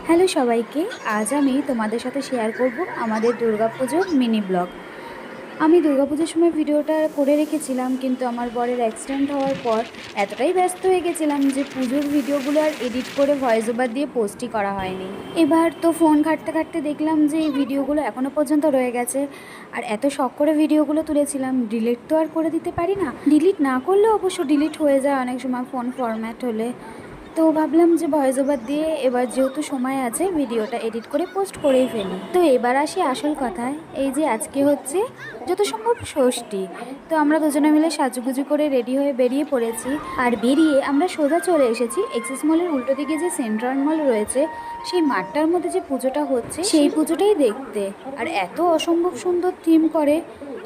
Hello সবাইকে, আজ আমি তোমাদের সাথে শেয়ার করব আমাদের দুর্গাপুজোর মিনি ব্লগ। আমি দুর্গাপুজোর সময় ভিডিওটা করে রেখেছিলাম, কিন্তু আমার বরের অ্যাক্সিডেন্ট হওয়ার পর এতটাই ব্যস্ত হয়ে গেছিলাম যে পুজোর ভিডিওগুলো আর এডিট করে ভয়েস ওভার দিয়ে পোস্টই করা হয়নি। এবার তো ফোন ঘাঁটতে ঘাঁটতে দেখলাম যে এই ভিডিওগুলো এখনও পর্যন্ত রয়ে গেছে। আর এত শখ করে ভিডিওগুলো তুলেছিলাম, ডিলিট তো আর করে দিতে পারি না। ডিলিট না করলে অবশ্য ডিলিট হয়ে যায় অনেক সময় ফোন ফরম্যাট হলে। তো ভাবলাম যে ভয়েস ওভার দিয়ে এবার যেহেতু সময় আছে ভিডিওটা এডিট করে পোস্ট করেই ফেলি। তো এবার আসি আসল কথায়। এই যে আজকে হচ্ছে যত সম্ভব ষষ্ঠী, তো আমরা দুজনে মিলে সাজুগুজু করে রেডি হয়ে বেরিয়ে পড়েছি। আর বেরিয়ে আমরা সোজা চলে এসেছি এক্সিস মলের উল্টো দিকে যে সেন্ট্রাল মল রয়েছে সেই মাঠটার মধ্যে যে পুজোটা হচ্ছে সেই পুজোটাই দেখতে। আর এত অসম্ভব সুন্দর থিম করে,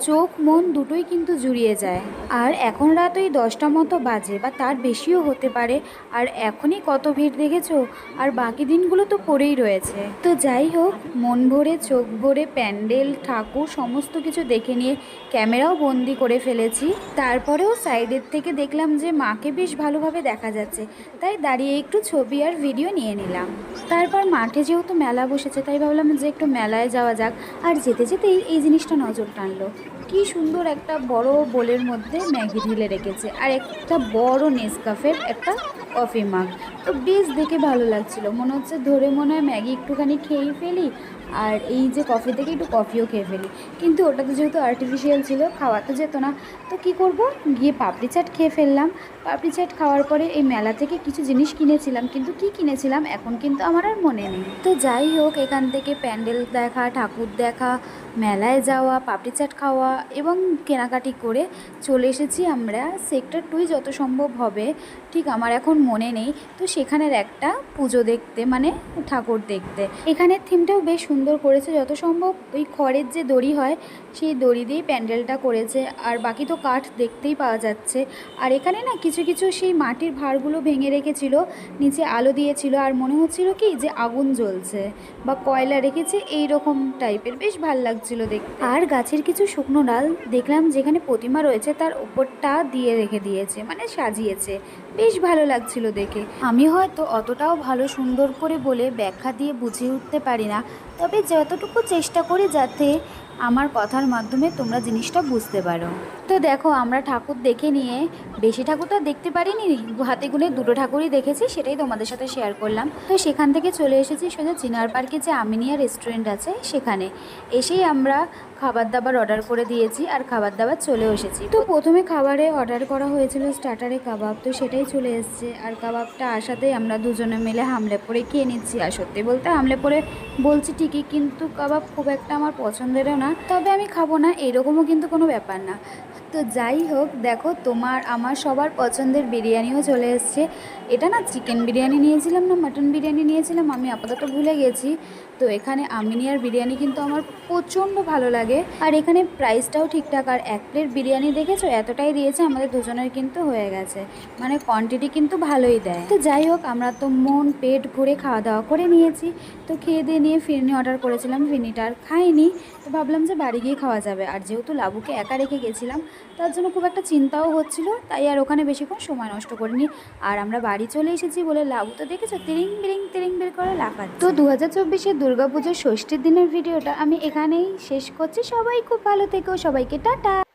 চোখ মন দুটোই কিন্তু জুড়িয়ে যায়। আর এখন রাত ওই 10টা মতো বাজে বা তার বেশিও হতে পারে। আর এখনই কত ভিড় দেখেছো, আর বাকি দিনগুলো তো পড়েই রয়েছে। তো যাই হোক, মন ভরে চোখ ভরে প্যান্ডেল ঠাকুর সমস্ত কিছু দেখে নিয়ে ক্যামেরাও বন্দি করে ফেলেছি। তারপরেও সাইডের থেকে দেখলাম যে মাকে বেশ ভালোভাবে দেখা যাচ্ছে, তাই দাঁড়িয়ে একটু ছবি আর ভিডিও নিয়ে নিলাম। তারপর মাঠে যেহেতু মেলা বসেছে তাই ভাবলাম যে একটু মেলায় যাওয়া যাক। আর যেতে যেতেই এই জিনিসটা নজর টানলো, কি সুন্দর একটা বড় বোলের মধ্যে ম্যাগি ঢেলে রেখেছে আর একটা বড় নেসকাফের একটা কফি মাগ। তো বেশ দেখে ভালো লাগছিল, মনে হচ্ছে ধরে মনে হয় ম্যাগি একটুখানি খেয়েই ফেলি আর এই যে কফি থেকে একটু কফিও খেয়ে ফেলি। কিন্তু ওটা তো যেহেতু আর্টিফিশিয়াল ছিল, খাওয়া তো যেত না। তো কি করব, গিয়ে পাপড়ি চাট খেয়ে ফেললাম। পাপড়ি চাট খাওয়ার পরে এই মেলা থেকে কিছু জিনিস কিনেছিলাম, কিন্তু কি কিনেছিলাম এখন কিন্তু আমার আর মনে নেই। তো যাই হোক, এখান থেকে প্যান্ডেল দেখা, ঠাকুর দেখা, মেলায় যাওয়া, পাপড়ি চাট খাওয়া এবং কেনাকাটি করে চলে এসেছি আমরা সেক্টর 2 যত সম্ভব হবে, ঠিক আমার এখন মনে নেই। তো সেখানের একটা পুজো দেখতে, মানে ঠাকুর দেখতে। এখানের থিমটাও বেশ সুন্দর করেছে, যত সম্ভব ওই খড়ের যে দড়ি হয় সেই দড়ি দিয়েই প্যান্ডেলটা করেছে। আর বাকি তো কাঠ দেখতেই পাওয়া যাচ্ছে। আর এখানে না কিছু কিছু সেই মাটির ভাঁড়গুলো ভেঙে রেখেছিল, নিচে আলো দিয়েছিল আর মনে হচ্ছিল কি যে আগুন জ্বলছে বা কয়লা রেখেছে এই রকম টাইপের, বেশ ভাল লাগছিল দেখতে। আর গাছের কিছু শুকনো ডাল দেখলাম যেখানে প্রতিমা রয়েছে তার উপরটা দিয়ে রেখে দিয়েছে, মানে সাজিয়েছে, বেশ ভালো লাগছিল দেখে। আমি হয়তো অতটাও ভালো সুন্দর করে বলে ব্যাখ্যা দিয়ে বুঝিয়ে উঠতে পারি না, তবে যতটুকু চেষ্টা করি যাতে আমার কথার মাধ্যমে তোমরা জিনিসটা বুঝতে পারো। তো দেখো, আমরা ঠাকুর দেখে নিয়ে বেশি ঠাকুর তো দেখতে পারিনি, হাতে গুনে দুটো ঠাকুরই দেখেছি, সেটাই তোমাদের সাথে শেয়ার করলাম। তো সেখান থেকে চলে এসেছি সোজা চিনার পার্কে যে আমিনিয়া রেস্টুরেন্ট আছে সেখানে। এসেই আমরা খাবার দাবার অর্ডার করে দিয়েছি আর খাবার দাবার চলেও এসেছি। তো প্রথমে খাবারে অর্ডার করা হয়েছিল স্টার্টারে কাবাব, তো সেটাই চলে এসছে। আর কাবাবটা আসাতেই আমরা দুজনে মিলে হামলে পড়ে খেয়ে নিচ্ছি। আর সত্যি বলতে হামলে পড়ে বলছি ঠিকই, কিন্তু কাবাব খুব একটা আমার পছন্দেরও না, তবে আমি খাবো না এরকমও কিন্তু কোনো ব্যাপার না। তো যাই হোক, দেখো তোমার আমার সবার পছন্দের বিরিয়ানিও চলে এসছে। এটা না চিকেন বিরিয়ানি নিয়েছিলাম না মাটন বিরিয়ানি নিয়েছিলাম আমি আপাতত ভুলে গেছি। তো এখানে আমিনিয়ার বিরিয়ানি কিন্তু আমার প্রচণ্ড ভালো লাগে। আর এখানে প্রাইসটাও ঠিকঠাক। আর এক প্লেট বিরিয়ানি দেখেছো এতটাই দিয়েছে, আমাদের দুজনের কিন্তু হয়ে গেছে, মানে কোয়ান্টিটি কিন্তু ভালোই দেয়। তো যাই হোক, আমরা তো মন পেট ভরে খাওয়া দাওয়া করে নিয়েছি। তো খেয়ে দিয়ে নিয়ে ফিরনি অর্ডার করেছিলাম, ফিরনিটা আর খাইনি। তো ভাবলাম যে বাড়ি গিয়ে খাওয়া যাবে। আর যেহেতু লাবুকে একা রেখে গেছিলাম তার জন্য খুব একটা চিন্তাও হচ্ছিল, তাই আর ওখানে বেশিক্ষণ সময় নষ্ট করিনি। আর আমরা বাড়ি চলে এসেছি বলে লাবু তো দেখেছো তিরিং বিরিং করে লাফাচ্ছে। তো 2024-এর দুর্গাপুজোর ষষ্ঠীর দিনের ভিডিওটা আমি এখানেই শেষ করছি। সবাই খুব ভালো থেকো, সবাইকে টাটা।